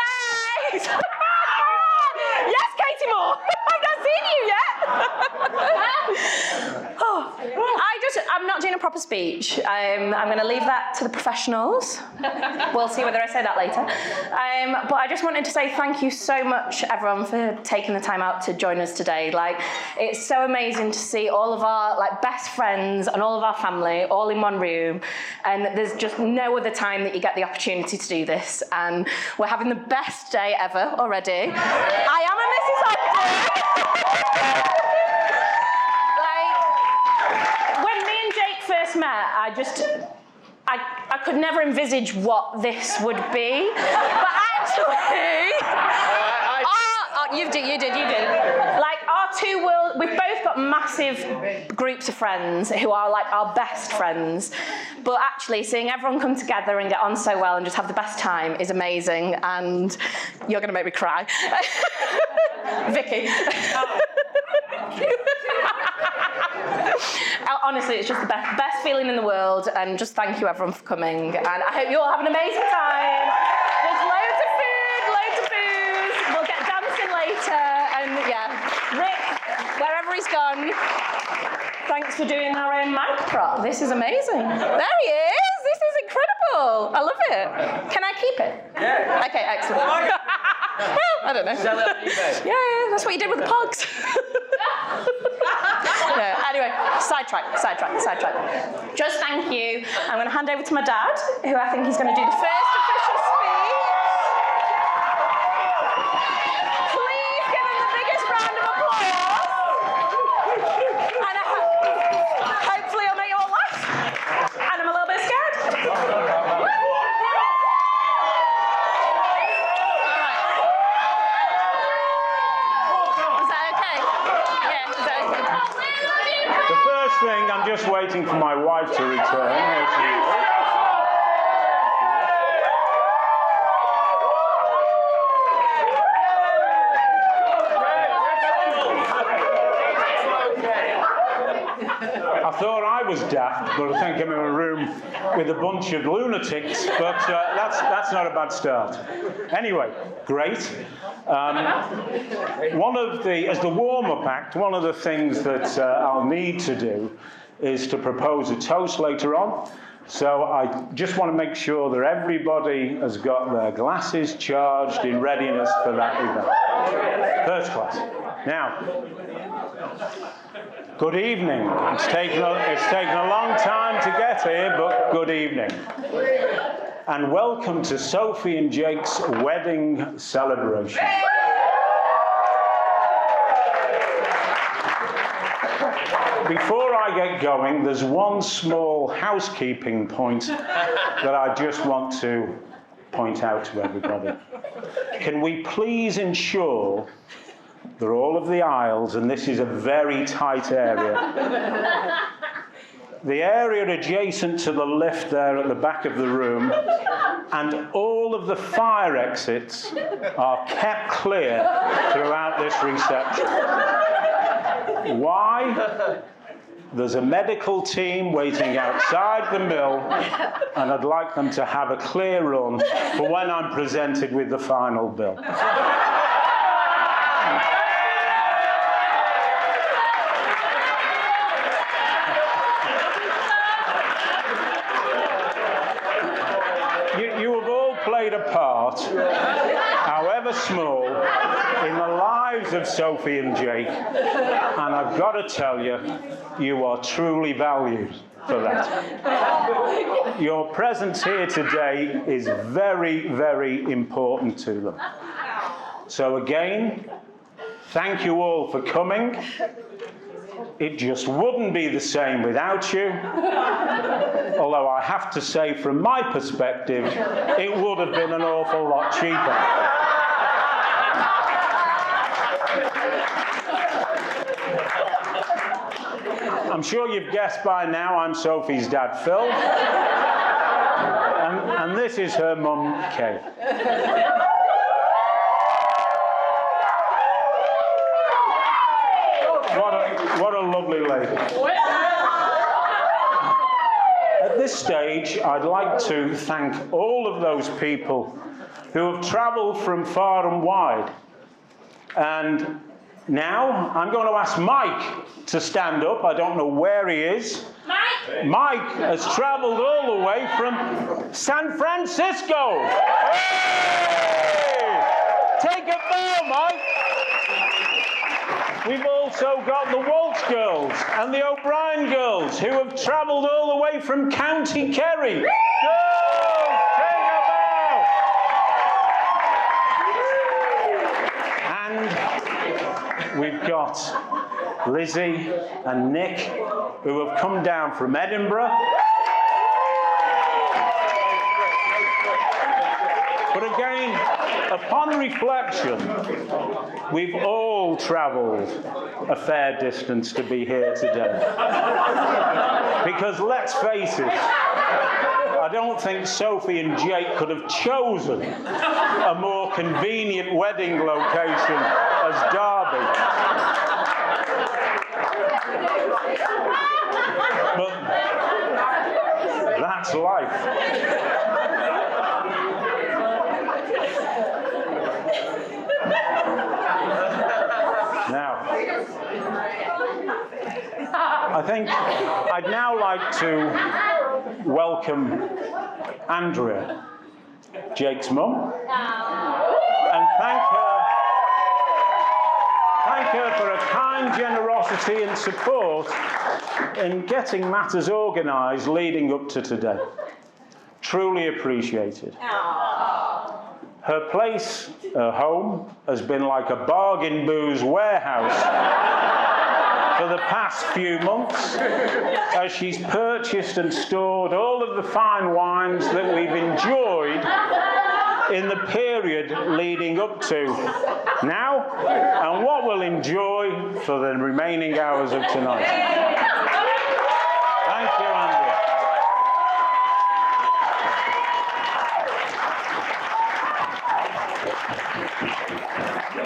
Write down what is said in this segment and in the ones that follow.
Guys! Yes, Katie Moore! I've not seen you yet! I'm not doing a proper speech. I'm going to leave that to the professionals. We'll see whether I say that later. But I just wanted to say thank you so much, everyone, for taking the time out to join us today. Like, it's so amazing to see all of our best friends and all of our family all in one room. And there's just no other time that you get the opportunity to do this. And we're having the best day ever already. I am a Mrs. Ogden. First met, I could never envisage what this would be, but actually, you did. Like we've both got massive groups of friends who are like our best friends, but actually seeing everyone come together and get on so well and just have the best time is amazing, and you're gonna make me cry. Vicky. Honestly, it's just the best feeling in the world, and just thank you everyone for coming, and I hope you all have an amazing time. There's loads of food, loads of booze, we'll get dancing later, and yeah, Rick, wherever he's gone, thanks for doing our own mic prop. This is amazing. There he is, this is incredible. I love it. Can I keep it? Yeah. Okay, excellent. I don't know. Sell it on eBay. Yeah, that's what you did with the pogs. No, anyway, sidetrack. Just thank you. I'm going to hand over to my dad, who I think is going to do the first official speech. Please give him the biggest round of applause. And hopefully he'll make you all laugh. And I'm a little bit scared. Thing, I'm just waiting for my wife to return. Here she is. I thought I was daft, but I think I'm in a room with a bunch of lunatics, but that's not a bad start. Anyway, great. As the warm-up act, one of the things that I'll need to do is to propose a toast later on. So I just want to make sure that everybody has got their glasses charged in readiness for that event. First class. Now, good evening. It's taken a long time to get here, but good evening. And welcome to Sophie and Jake's wedding celebration. Before I get going, there's one small housekeeping point that I just want to point out to everybody. Can we please ensure that all of the aisles, and this is a very tight area, the area adjacent to the lift there at the back of the room, and all of the fire exits are kept clear throughout this reception. Why? There's a medical team waiting outside the mill, and I'd like them to have a clear run for when I'm presented with the final bill. You have all played a part, however small, in the lives of Sophie and Jake, and I've got to tell you, you are truly valued for that. Your presence here today is very, very important to them. So again, thank you all for coming. It just wouldn't be the same without you. Although I have to say, from my perspective, it would have been an awful lot cheaper. I'm sure you've guessed by now I'm Sophie's dad, Phil. And this is her mum, Kay. What a lovely lady. At this stage, I'd like to thank all of those people who have travelled from far and wide. And now I'm going to ask Mike to stand up. I don't know where he is. Mike has travelled all the way from San Francisco. Hey! Take a bow, Mike. We've also got the Walsh girls and the O'Brien girls who have travelled all the way from County Kerry. Go! Take a bow. And we've got Lizzie and Nick who have come down from Edinburgh. But again, upon reflection, we've all travelled a fair distance to be here today. Because let's face it, I don't think Sophie and Jake could have chosen a more convenient wedding location as Derby. But that's life. Now, I think I'd now like to welcome Andrea, Jake's mum, and thank her for her kind generosity and support in getting matters organised leading up to today. Truly appreciated. Her place, her home, has been like a bargain booze warehouse for the past few months as she's purchased and stored all of the fine wines that we've enjoyed in the period leading up to now and what we'll enjoy for the remaining hours of tonight. Thank you, Andrea.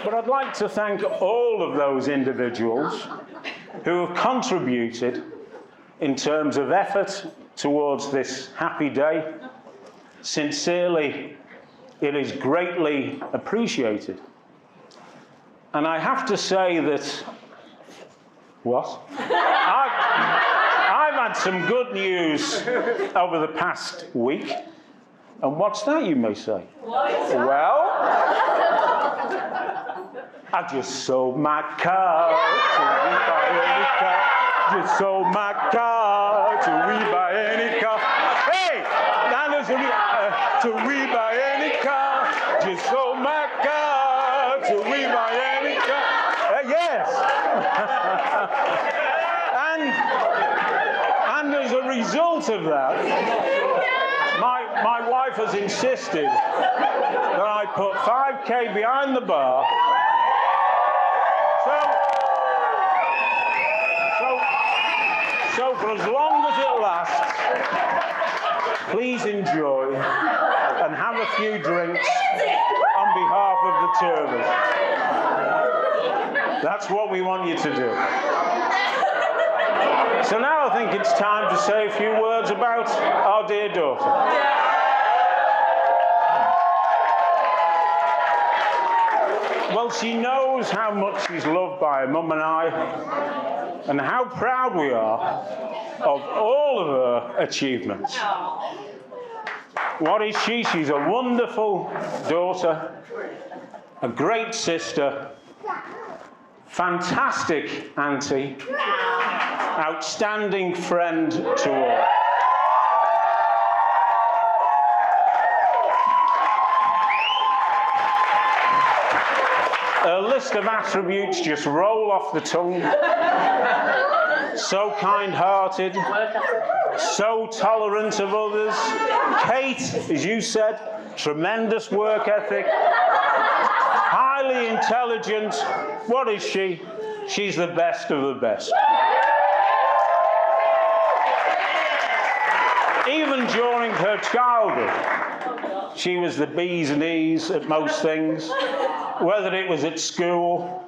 But I'd like to thank all of those individuals who have contributed in terms of effort towards this happy day. Sincerely, it is greatly appreciated. And I have to say that, I've had some good news over the past week. And what's that, you may say? Well, I just sold my car to rebuy any car. Just sold my car to rebuy any car. Hey, now there's to rebuy any car. Just sold my car to rebuy any car. Yes. and as a result of that, my wife has insisted that I put 5k behind the bar. So for as long as it lasts, please enjoy and have a few drinks on behalf of the two of us. That's what we want you to do. So now I think it's time to say a few words about our dear daughter. Well, she knows how much she's loved by her mum and I, and how proud we are of all of her achievements. What is she? She's a wonderful daughter, a great sister, fantastic auntie, outstanding friend to all. A list of attributes just roll off the tongue. So kind-hearted, so tolerant of others. Kate, as you said, tremendous work ethic, highly intelligent. What is she? She's the best of the best. Even during her childhood, she was the bee's knees at most things. Whether it was at school,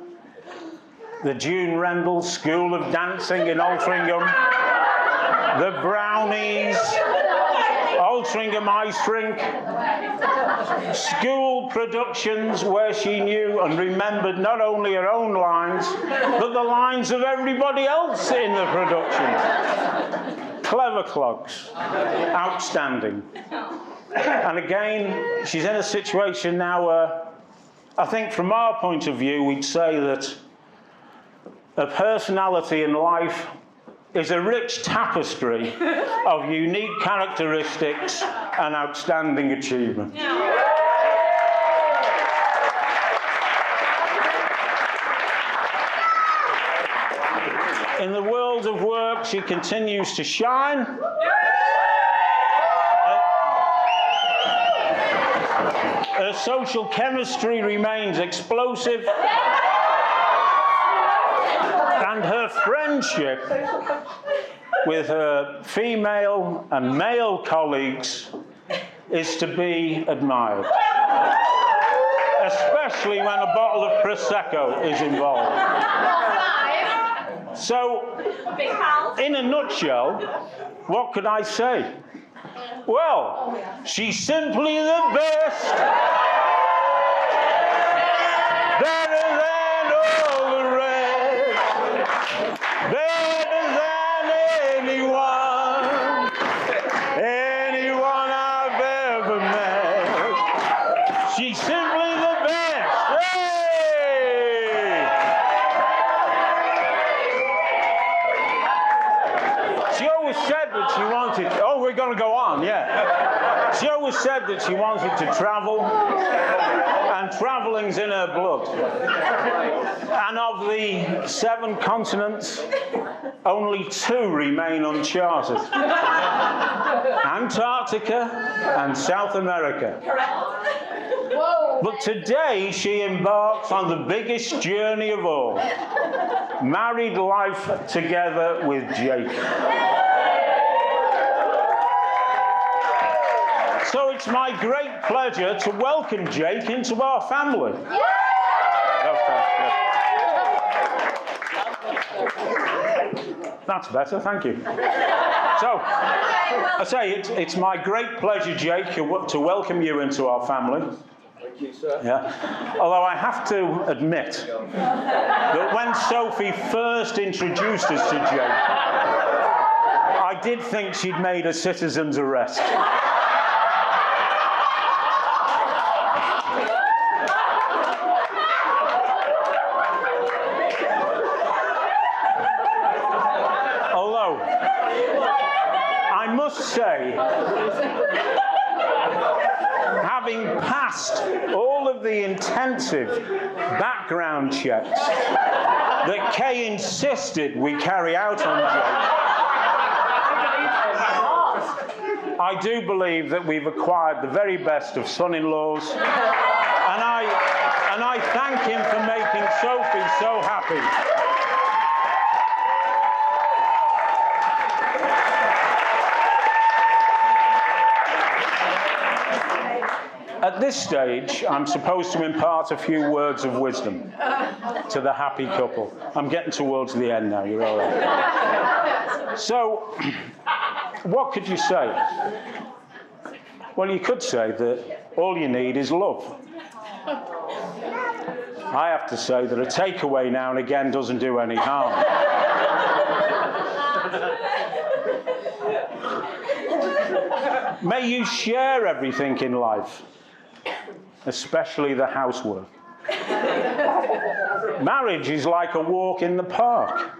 the June Rendell School of Dancing in Altrincham, the Brownies, Altrincham Ice Rink, school productions where she knew and remembered not only her own lines, but the lines of everybody else in the production. Clever clogs, outstanding. And again, she's in a situation now where I think from our point of view, we'd say that her personality in life is a rich tapestry of unique characteristics and outstanding achievement. In the world of work, she continues to shine. Her social chemistry remains explosive. And her friendship with her female and male colleagues is to be admired, especially when a bottle of Prosecco is involved. So, in a nutshell, what could I say? Well, she's simply the best, better than all the rest, better than anyone I've ever met. She's simply the best. Hey! She always said that she wanted, oh, we're going to go on, yeah. She always said that she wanted to travel, and travelling's in her blood. And of the 7 continents, only 2 remain uncharted. Antarctica and South America. But today she embarks on the biggest journey of all. Married life together with Jake. So it's my great pleasure to welcome Jake into our family. That's better, thank you. So, I say it's my great pleasure, Jake, to welcome you into our family. Thank you, sir. Yeah. Although I have to admit that when Sophie first introduced us to Jake, I did think she'd made a citizen's arrest. Although, I must say, having passed all of the intensive background checks that Kay insisted we carry out on Jake, I do believe that we've acquired the very best of son-in-laws, and I thank him for making Sophie so happy. At this stage, I'm supposed to impart a few words of wisdom to the happy couple. I'm getting towards the end now, you're all right. So, what could you say? Well, you could say that all you need is love. I have to say that a takeaway now and again doesn't do any harm. May you share everything in life, especially the housework. Marriage is like a walk in the park.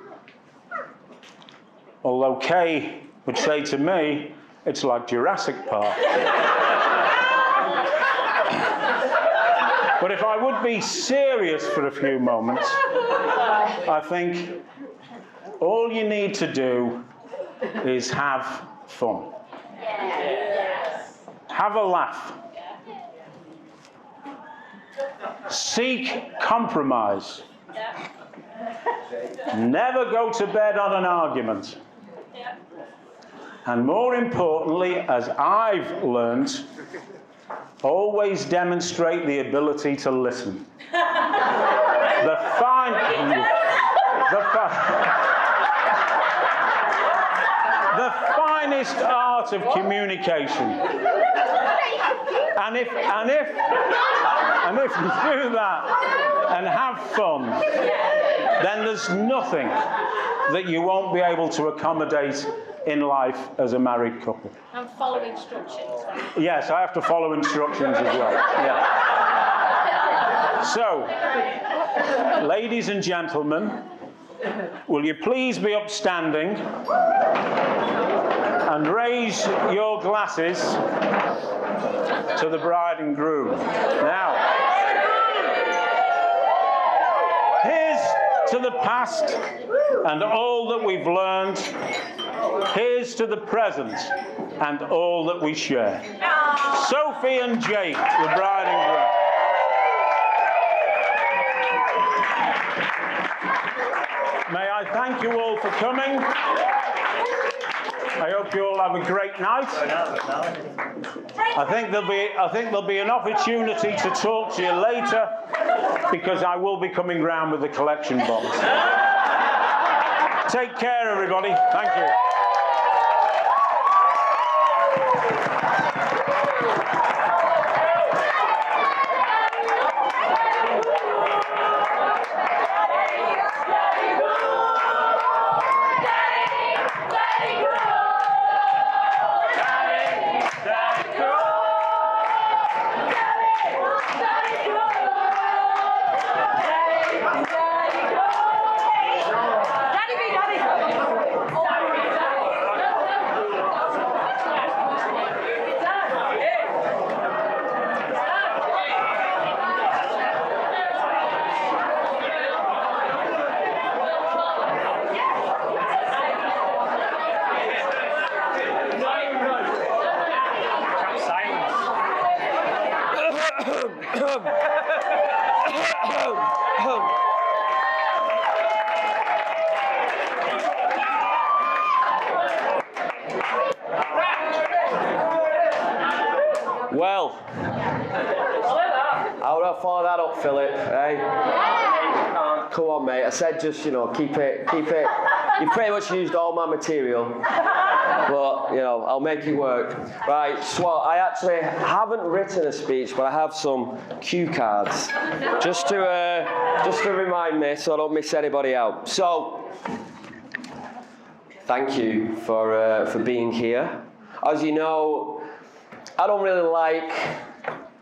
Although Kay would say to me, it's like Jurassic Park. But if I would be serious for a few moments, I think all you need to do is have fun. Have a laugh. Seek compromise. Never go to bed on an argument. And more importantly, as I've learned, always demonstrate the ability to listen. The the finest art of communication. And if you do that and have fun, then there's nothing that you won't be able to accommodate in life as a married couple. And follow instructions. Yes, I have to follow instructions as well. Yeah. So, ladies and gentlemen, will you please be upstanding and raise your glasses to the bride and groom. Now, here's to the past and all that we've learned. Here's to the present and all that we share. Sophie and Jake, the bride and groom. May I thank you all for coming. I hope you all have a great night. I think there'll be an opportunity to talk to you later, because I will be coming round with the collection box. Take care, everybody. Thank you. Well, how would I follow that up, Philip? Hey? Come on, mate. I said just, keep it. You've pretty much used all my material, but, I'll make it work. Right, so I actually haven't written a speech, but I have some cue cards, just to remind me so I don't miss anybody out. So, thank you for being here. As you know, I don't really like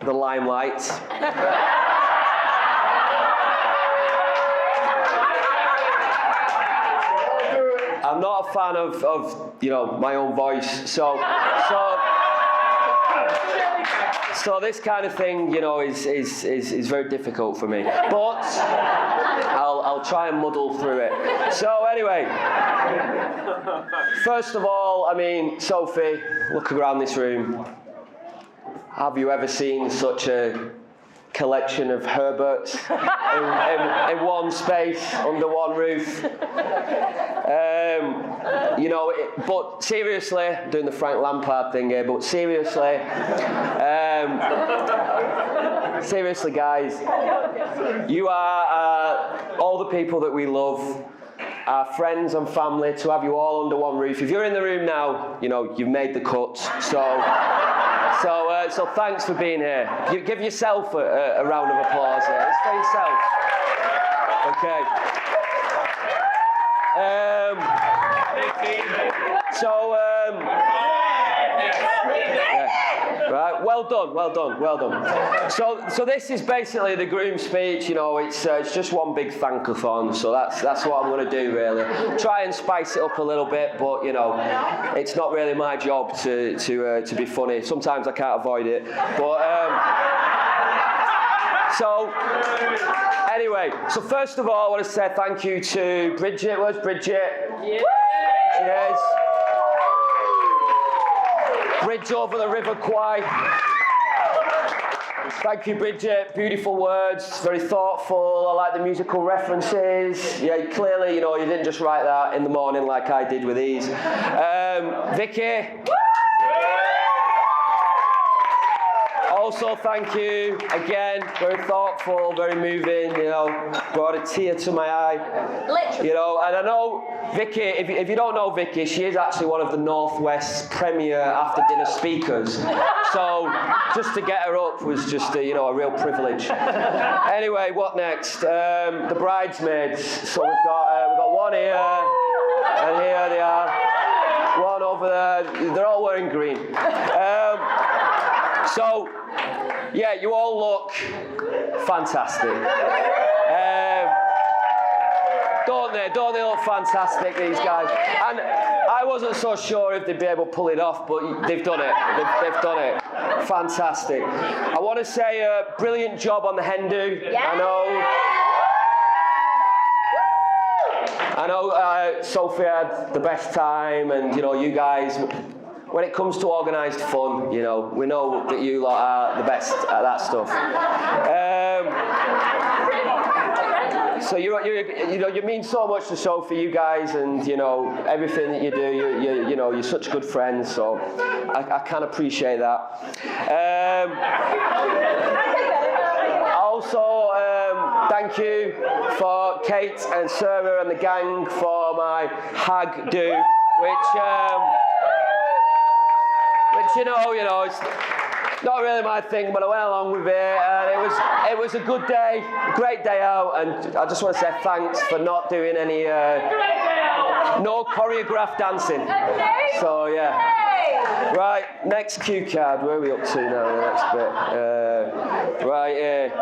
the limelight. I'm not a fan of my own voice, so this kind of thing, is very difficult for me. But I'll try and muddle through it. So anyway, first of all, Sophie, look around this room. Have you ever seen such a collection of Herberts in one space, under one roof? But seriously, doing the Frank Lampard thing here, but seriously, guys, you are all the people that we love, our friends and family, to have you all under one roof. If you're in the room now, you've made the cut, so thanks for being here. Give yourself a round of applause here. It's for yourself. Okay. Right. Well done. So this is basically the groom speech. It's just one big thankathon. So that's what I'm going to do, really. Try and spice it up a little bit, but it's not really my job to be funny. Sometimes I can't avoid it, but. Anyway, so first of all, I want to say thank you to Bridget. Where's Bridget? Yeah. Cheers. Bridge over the River Kwai. Thank you, Bridget. Beautiful words, very thoughtful. I like the musical references. Yeah, clearly, you didn't just write that in the morning like I did with these. Vicky. Also, thank you again. Very thoughtful, very moving. You know, brought a tear to my eye. Literally. You know, and I know Vicky. If you don't know Vicky, she is actually one of the Northwest's premier after-dinner speakers. So just to get her up was just a real privilege. Anyway, what next? The bridesmaids. So we've got one here, and here they are. One over there. They're all wearing green. So, yeah, you all look fantastic. Don't they look fantastic, these guys? And I wasn't so sure if they'd be able to pull it off, but they've done it. They've done it. Fantastic. I want to say brilliant job on the hen do. Yeah. I know Sophie had the best time, and you guys, when it comes to organised fun, we know that you lot are the best at that stuff. So you mean so much to Sophie, you guys, and everything that you do. You're such good friends, so I can appreciate that. Also, thank you for Kate and Sarah and the gang for my hag do, which it's not really my thing, but I went along with it, and it was a good day, a great day out, and I just want to say thanks for not doing any no choreographed dancing. So yeah. Right, next cue card. Where are we up to now? The next bit. Right here.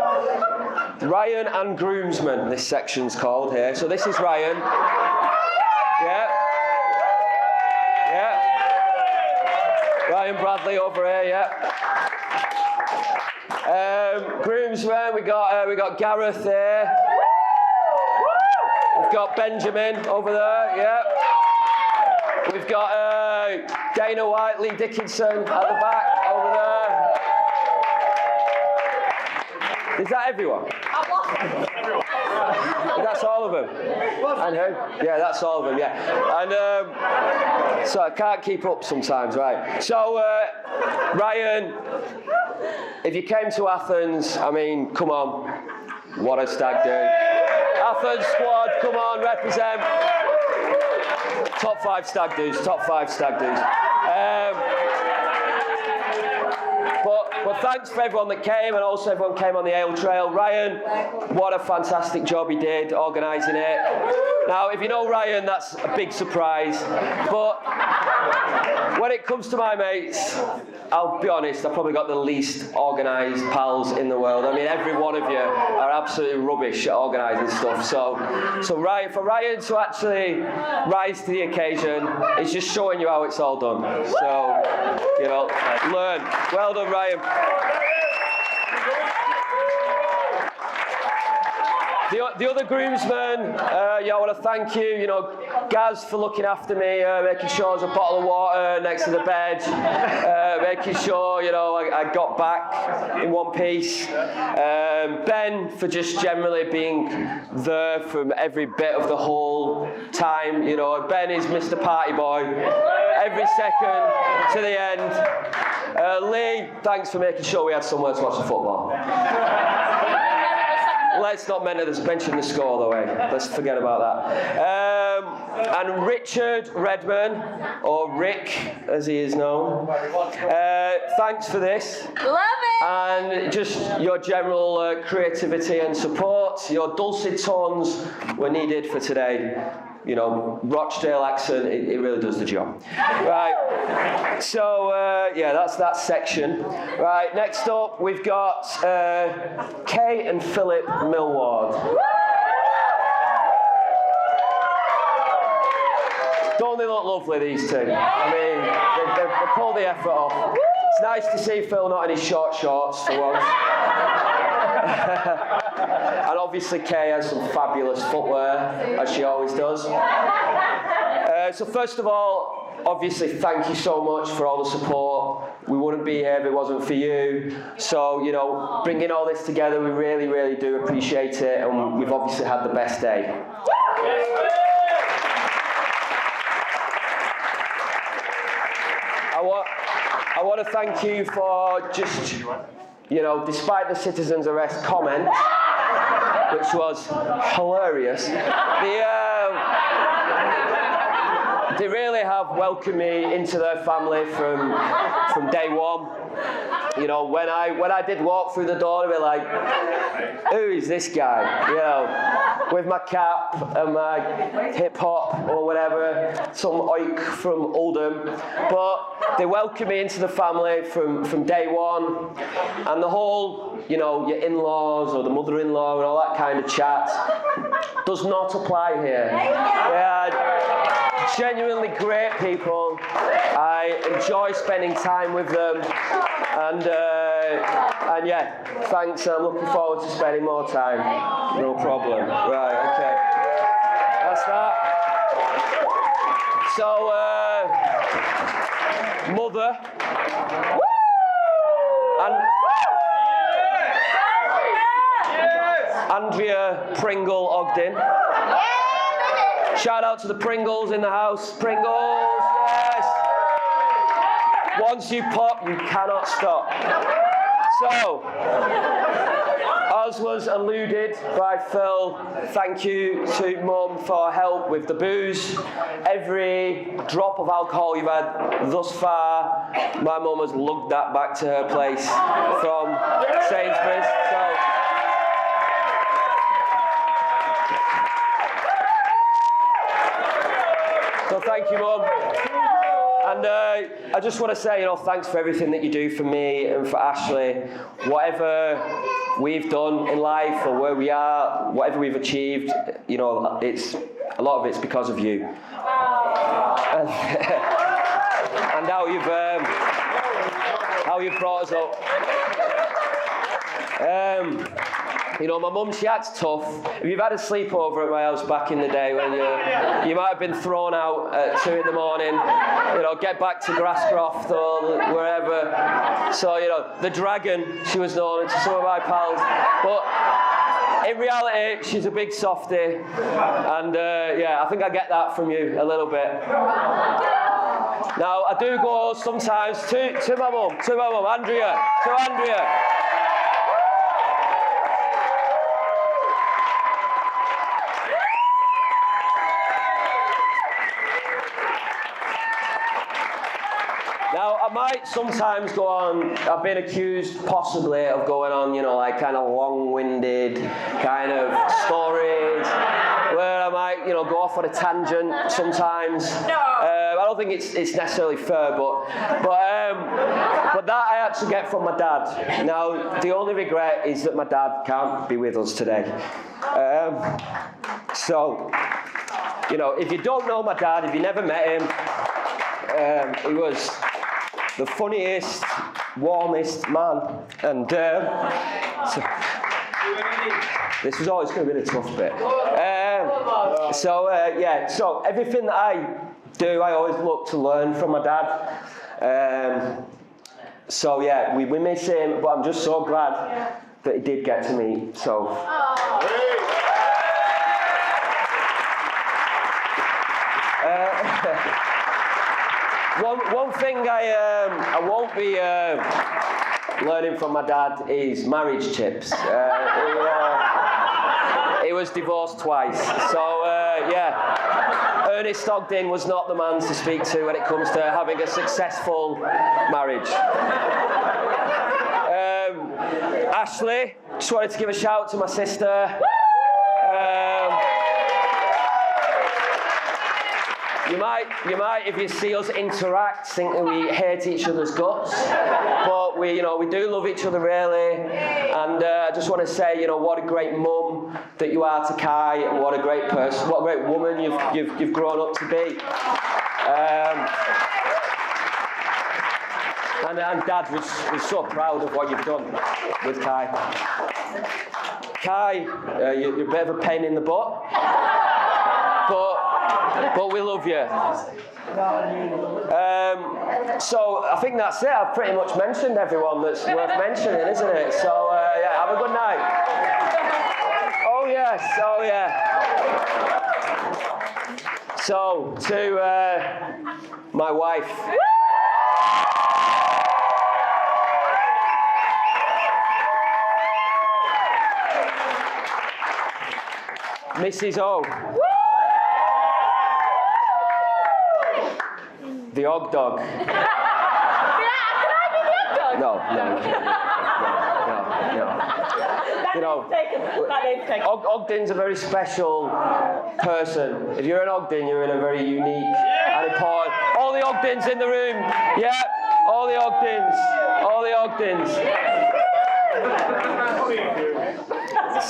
Ryan and groomsmen. This section's called here. So this is Ryan. Yeah. Yeah. Ryan Bradley over here. Yeah. Groomsmen. We got Gareth there. We've got Benjamin over there. Yeah. We've got Dana White, Lee Dickinson at the back over there. Is that everyone? That's all of them. And who? Yeah, that's all of them. Yeah. And so I can't keep up sometimes, right? So Ryan, if you came to Athens, I mean, come on, what a stag do! Athens squad, come on, represent. Top 5 stag do's. But thanks for everyone that came, and also everyone came on the Ale Trail. Ryan, what a fantastic job he did organising it. Now, if you know Ryan, that's a big surprise. But when it comes to my mates, I'll be honest, I've probably got the least organised pals in the world. I mean, every one of you are absolutely rubbish at organising stuff. So Ryan, for Ryan to actually rise to the occasion, it's just showing you how it's all done. So, learn. Well done, Ryan. The other groomsmen, I want to thank you, Gaz for looking after me, making sure there's a bottle of water next to the bed, making sure, I got back in one piece. Ben for just generally being there from every bit of the whole time, Ben is Mr. Party Boy, every second to the end. Lee, thanks for making sure we had somewhere to watch the football. Let's not mention the score, though, Let's forget about that. And Richard Redman, or Rick, as he is known, thanks for this. Love it! And just your general creativity and support. Your dulcet tones were needed for today. Rochdale accent, it really does the job. Right, so, that's that section. Right, next up, we've got Kay and Philip Millward. Don't they look lovely, these two? I mean, they pull the effort off. It's nice to see Phil not in his short shorts for once. And obviously Kay has some fabulous footwear, as she always does. So first of all, obviously thank you so much for all the support. We wouldn't be here if it wasn't for you. So, bringing all this together, we really, really do appreciate it, and we've obviously had the best day. I want to thank you for just you know, despite the citizen's arrest comment, which was hilarious, they really have welcomed me into their family from day one. You know, when I did walk through the door, they were like, "Who is this guy?" You know, with my cap and my hip hop or whatever, some oik from Oldham. But they welcomed me into the family from day one, and the whole, you know, your in-laws or the mother-in-law and all that kind of chat does not apply here. Yeah, genuinely great people. I enjoy spending time with them, and yeah, thanks. I'm looking forward to spending more time. No problem. Right, okay. That's that. So, mother. And Andrea Pringle Ogden. Shout out to the Pringles in the house. Pringles, yes. Once you pop, you cannot stop. So, as was alluded by Phil, thank you to Mum for help with the booze. Every drop of alcohol you've had thus far, my mum has lugged that back to her place from Sainsbury's. So thank you, Mum. And I just want to say, you know, thanks for everything that you do for me and for Ashley. Whatever we've done in life or where we are, whatever we've achieved, you know, it's a lot of it's because of you. And how you've brought us up. You know, my mum, she acts tough. If you've had a sleepover at my house back in the day when you might have been thrown out at 2 in the morning, you know, get back to Grasscroft or wherever. So, you know, the Dragon, she was known to some of my pals. But in reality, she's a big softie. And yeah, I think I get that from you a little bit. Now, I do go sometimes to my mum, Andrea, Now, I might sometimes go on, I've been accused possibly of going on, you know, like kind of long-winded kind of stories, where I might, you know, go off on a tangent sometimes. I don't think it's necessarily fair, but that I actually get from my dad. Now, the only regret is that my dad can't be with us today. So, you know, if you don't know my dad, if you never met him, he was the funniest, warmest man, and so, this was always going to be the tough bit. Yeah, so everything that I do, I always look to learn from my dad. So yeah, we miss him, but I'm just so glad that he did get to meet. So. One thing I won't be learning from my dad is marriage tips. He was divorced twice, so yeah. Ernest Ogden was not the man to speak to when it comes to having a successful marriage. Ashley, just wanted to give a shout out to my sister. You might, if you see us interact, think that we hate each other's guts, but we do love each other really. And I just want to say, you know, what a great mum that you are to Kai, and what a great person, what a great woman you've grown up to be. And Dad was so proud of what you've done with Kai. Kai, you're a bit of a pain in the butt, but we love you. So I think that's it. I've pretty much mentioned everyone that's worth mentioning, isn't it? So yeah, have a good night. Oh yes, oh yeah. So to my wife. Mrs. O. The Og Dog. Can I be the hot dog? No. You know, Ogden's a very special person. If you're an Ogden, you're in a very unique and important. All the Ogdens in the room. Yeah, all the Ogdens. All the Ogdens.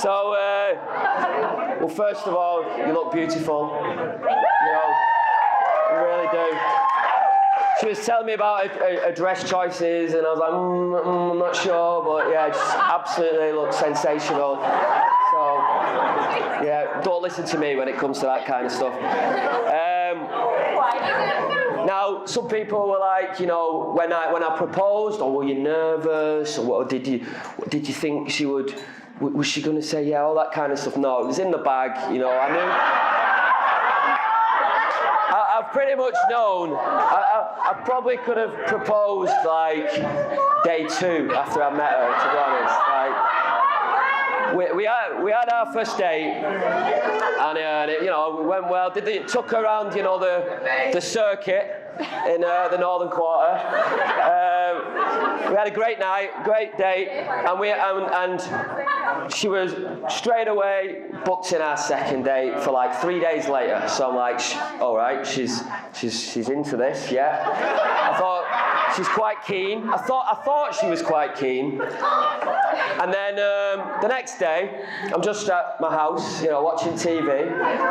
So, well, first of all, you look beautiful. You know, you really do. She was telling me about her dress choices, and I was like, I'm not sure, but yeah, just absolutely looks sensational. So, yeah, don't listen to me when it comes to that kind of stuff. Now, some people were like, you know, when I proposed, or were you nervous, or what did you think she would? Was she going to say yeah, all that kind of stuff? No, it was in the bag, you know. I knew. I've pretty much known. I probably could have proposed like day 2 after I met her. To be honest, like we had our first date, and it, you know, we went well. Took her around, you know, the circuit in the Northern Quarter. We had a great night, great date, and she was straight away booked in our second date for like 3 days later. So I'm like, all right, she's into this, yeah. I thought she's quite keen. I thought she was quite keen. And then the next day, I'm just at my house, you know, watching TV.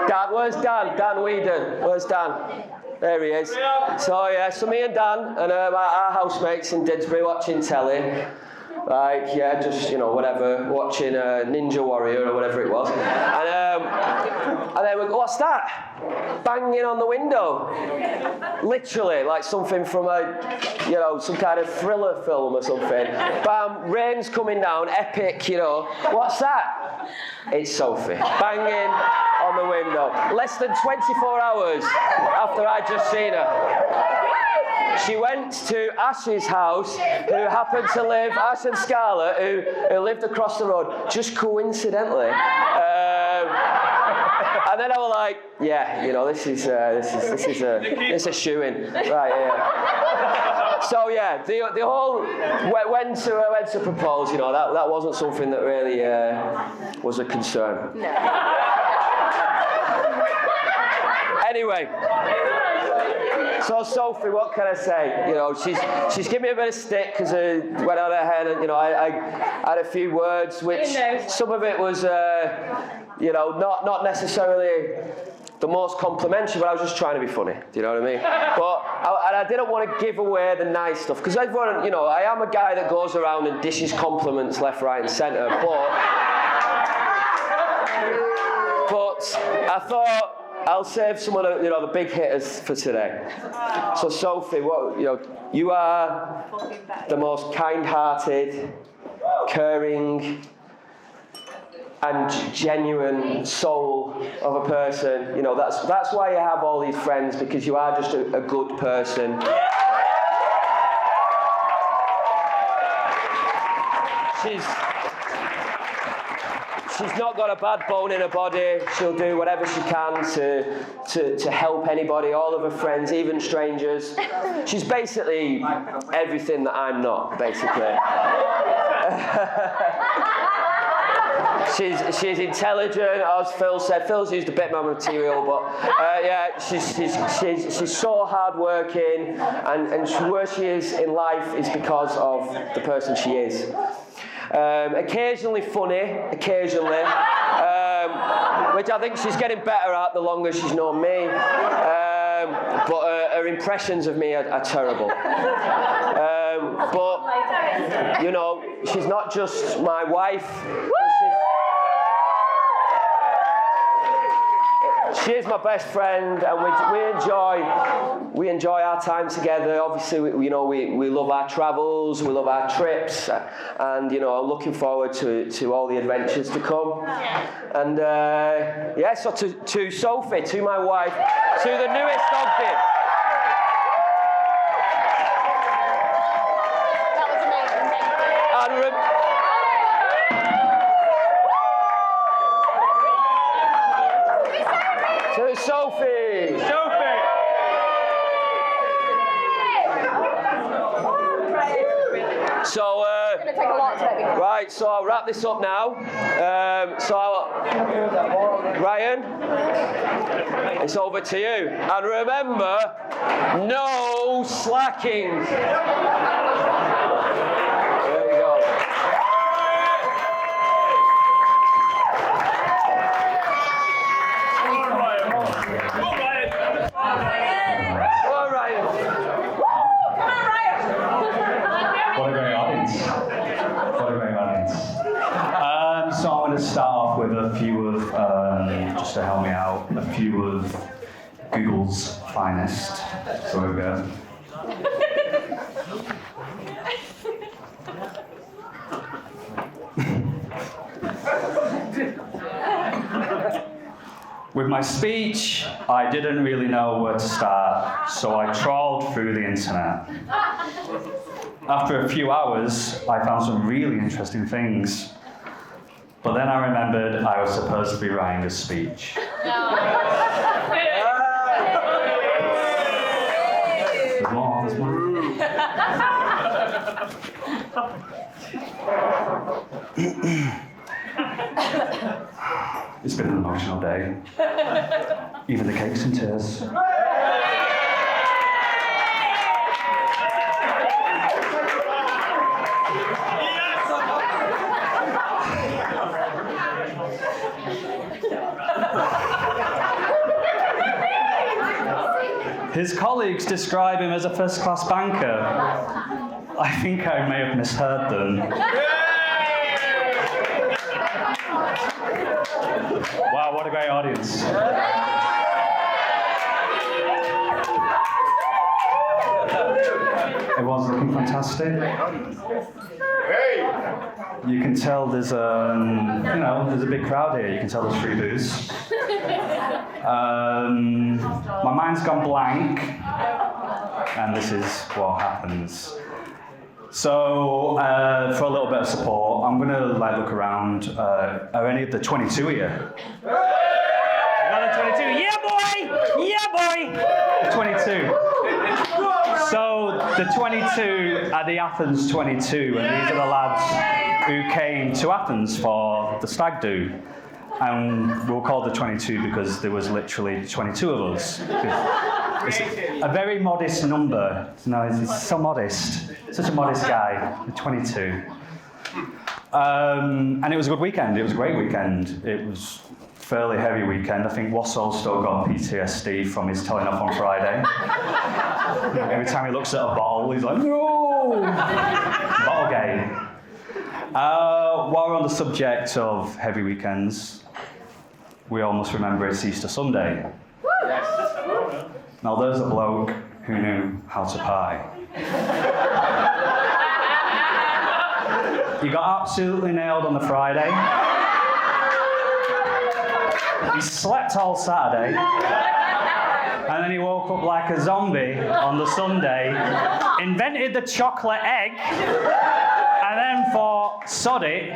Dad, where's Dan? Dan Whedon, where's Dan? There he is. So yeah, so me and Dan and our housemates in Didsbury watching telly. Like, yeah, just, you know, whatever, watching Ninja Warrior or whatever it was. And then we go, what's that? Banging on the window. Literally, like something from you know, some kind of thriller film or something. Bam, rain's coming down, epic, you know. What's that? It's Sophie. Banging on the window. Less than 24 hours after I'd just seen her. She went to Ash's house, who happened to live, Ash and Scarlett, who lived across the road, just coincidentally. And then I was like, yeah, you know, this is a shoo-in, right? Yeah. So yeah, the whole when to propose, you know, that wasn't something that really was a concern. No. Anyway. So Sophie, what can I say? You know, she's given me a bit of stick because I went on ahead and, you know, I had a few words which some of it was, you know, not necessarily the most complimentary, but I was just trying to be funny. Do you know what I mean? But I didn't want to give away the nice stuff because everyone, you know, I am a guy that goes around and dishes compliments left, right, and centre. But I thought. I'll save some of the, you know, the big hitters for today. So Sophie, you are the most kind-hearted, caring, and genuine soul of a person. You know, that's why you have all these friends, because you are just a good person. She's not got a bad bone in her body. She'll do whatever she can to help anybody, all of her friends, even strangers. She's basically everything that I'm not, basically. She's intelligent, as Phil said. Phil's used a bit more material, but yeah, she's so hardworking, and where she is in life is because of the person she is. Occasionally funny, occasionally, which I think she's getting better at the longer she's known me. But her impressions of me are terrible. But, you know, she's not just my wife. She is my best friend, and we enjoy our time together. Obviously, we love our travels, we love our trips, and you know, I'm looking forward to all the adventures to come. And yeah, so to Sophie, to my wife, to the newest Ogden. That was amazing, thank you. Sophie. Sophie. So, It's going to take a lot to make me cry. right, so I'll wrap this up now. Ryan, it's over to you. And remember, no slacking. There you go. All right. What a great audience. What a great audience. So I'm going to start off with a few of, just to help me out, a few of Google's finest. So here we go. With my speech, I didn't really know where to start, so I trawled through the internet. After a few hours, I found some really interesting things. But then I remembered I was supposed to be writing a speech. There's more, there's more. It's been an emotional day. Even the cake's in tears. His colleagues describe him as a first-class banker. I think I may have misheard them. Wow, what a great audience. Everyone's looking fantastic. You can tell there's there's a big crowd here. You can tell there's free booze. My mind's gone blank, and this is what happens. So, for a little bit of support, I'm gonna look around. Are any of the 22 here? Another 22? Yeah, boy! Yeah, boy! 22. So the 22 are the Athens 22, and these are the lads who came to Athens for the stag do. And we were called the 22 because there was literally 22 of us. It's a very modest number. No, it's so modest. Such a modest guy, the 22. And it was a good weekend. It was a great weekend. It was a fairly heavy weekend. I think Wassall still got PTSD from his telling off on Friday. Every time he looks at a bottle, he's like, no! Bottle game. While we're on the subject of heavy weekends, we all must remember it's Easter Sunday. Now there's a bloke who knew how to pie. He got absolutely nailed on the Friday. He slept all Saturday. And then he woke up like a zombie on the Sunday, invented the chocolate egg, and then thought, sod it,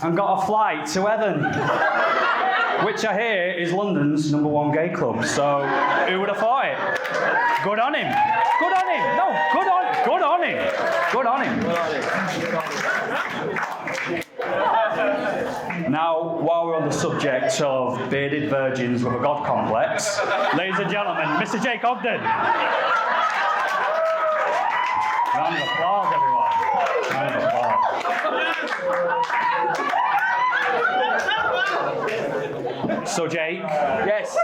and got a flight to heaven. Which I hear is London's #1 gay club, so who would have thought it? Good on him. Good on him. No, good on him. Good on him. Now, while we're on the subject of bearded virgins with a god complex, ladies and gentlemen, Mr. Jake Ogden. Round of applause, everyone. Round of applause. So, Jake. Yes.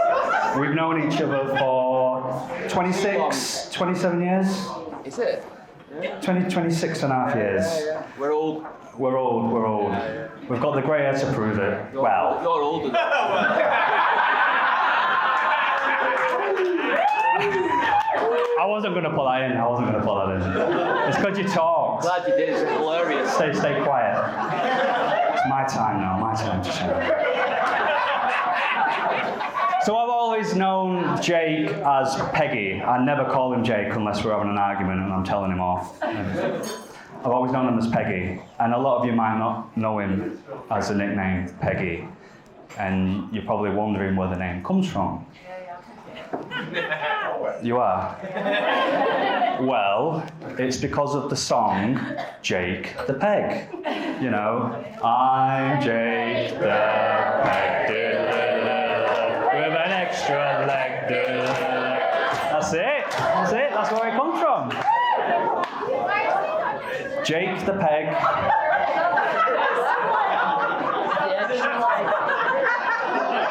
We've known each other for 27 years? Is it? 26 and a half years. We're old. We're old. We've got the grey hair to prove it. Well. You're older. I wasn't going to put that in. It's because you talked. Glad you did. It's hilarious. Stay quiet. It's my time now. My time to shine. So I've always known Jake as Peggy. I never call him Jake unless we're having an argument and I'm telling him off. I've always known him as Peggy, and a lot of you might not know him as the nickname Peggy, and you're probably wondering where the name comes from. You are? Well, it's because of the song Jake the Peg. You know, I'm Jake the Peg, with an extra leg. That's it. That's it. That's where it comes from. Jake the Peg.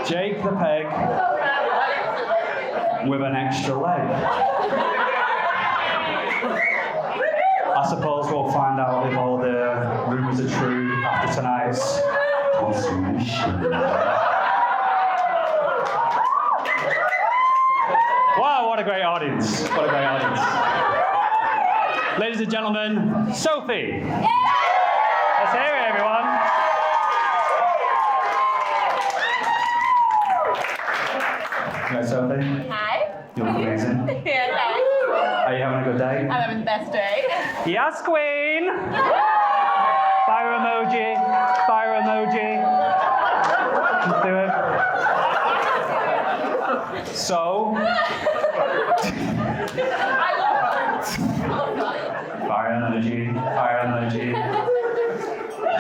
Jake the Peg with an extra leg. I suppose we'll find out if all the rumours are true after tonight's consummation. Wow, what a great audience. What a great audience. Ladies and gentlemen, Sophie. Let's hear it, everyone. Right, Sophie? Hi. You look amazing. Yeah, thanks. Are you having a good day? I'm having the best day. Yes, Queen! Fire emoji. Fire emoji. Let's do it. So. Fire emoji. Fire emoji.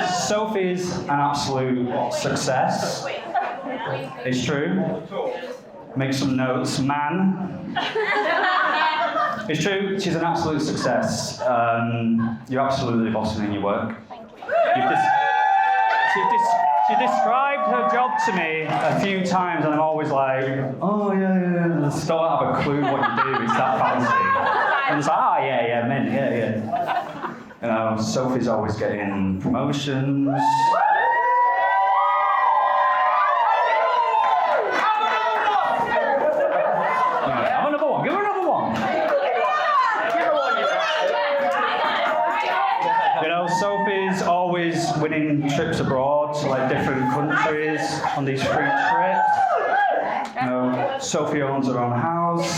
Sophie's an absolute success. It's true. Make some notes, man. It's true, she's an absolute success. You're absolutely bossing in your work. She described her job to me a few times, and I'm always like, oh yeah. I still don't have a clue what you do. It's that fancy. And it's like, oh yeah, men, yeah. You know, Sophie's always getting promotions. Give her another one. You know, Sophie's always winning trips abroad to like different countries on these free trips. You know, Sophie owns her own house.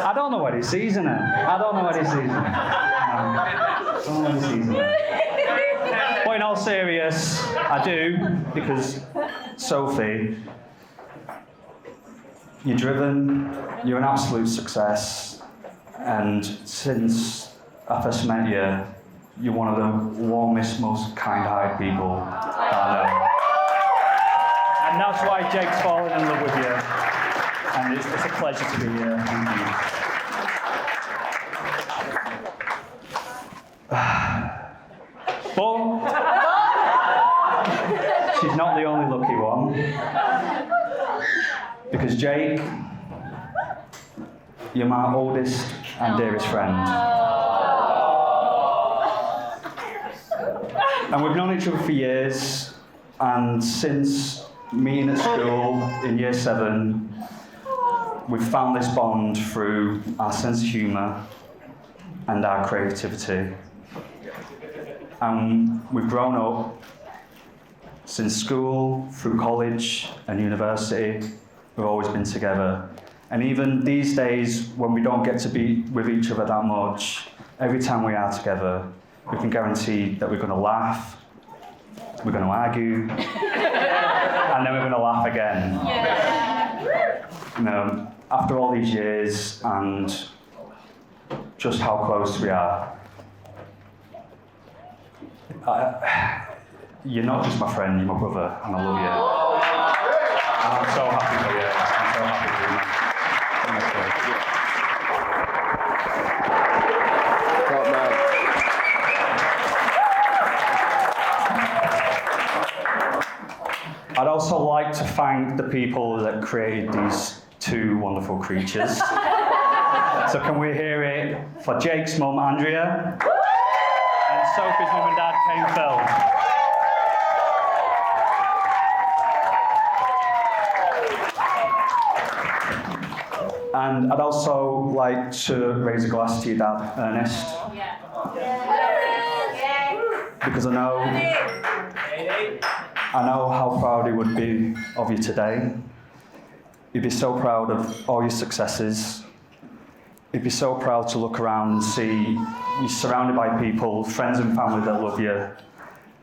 I don't know what he sees in her. But in all serious, I do, because Sophie, you're driven, you're an absolute success, and since I first met you, you're one of the warmest, most kind-hearted people that I know. And that's why Jake's fallen in love with you, and it's a pleasure to be here. Thank you. But she's not the only lucky one. Because Jake, you're my oldest and dearest friend. And we've known each other for years, and since meeting at school in year 7, we've found this bond through our sense of humour and our creativity. And we've grown up since school, through college and university. We've always been together. And even these days, when we don't get to be with each other that much, every time we are together, we can guarantee that we're going to laugh, we're going to argue, and then we're going to laugh again. You know, after all these years and just how close we are, you're not just my friend, you're my brother, and I love you. And I'm so happy for you. I'm so happy for you, man. Top man. I'd also like to thank the people that created these two wonderful creatures. So can we hear it for Jake's mum, Andrea, and Sophie's mum and dad, Kane Phil. And I'd also like to raise a glass to your dad, Ernest. Because I know how proud he would be of you today. He'd be so proud of all your successes. He'd be so proud to look around and see you're surrounded by people, friends and family that love you,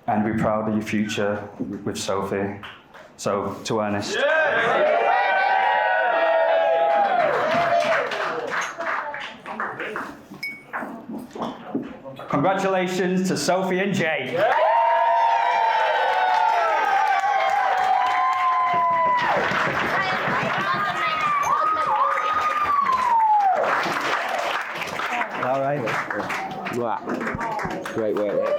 and be proud of your future with Sophie. So, to Ernest. Yeah. Congratulations to Sophie and Jake. All right. Wow. Great work.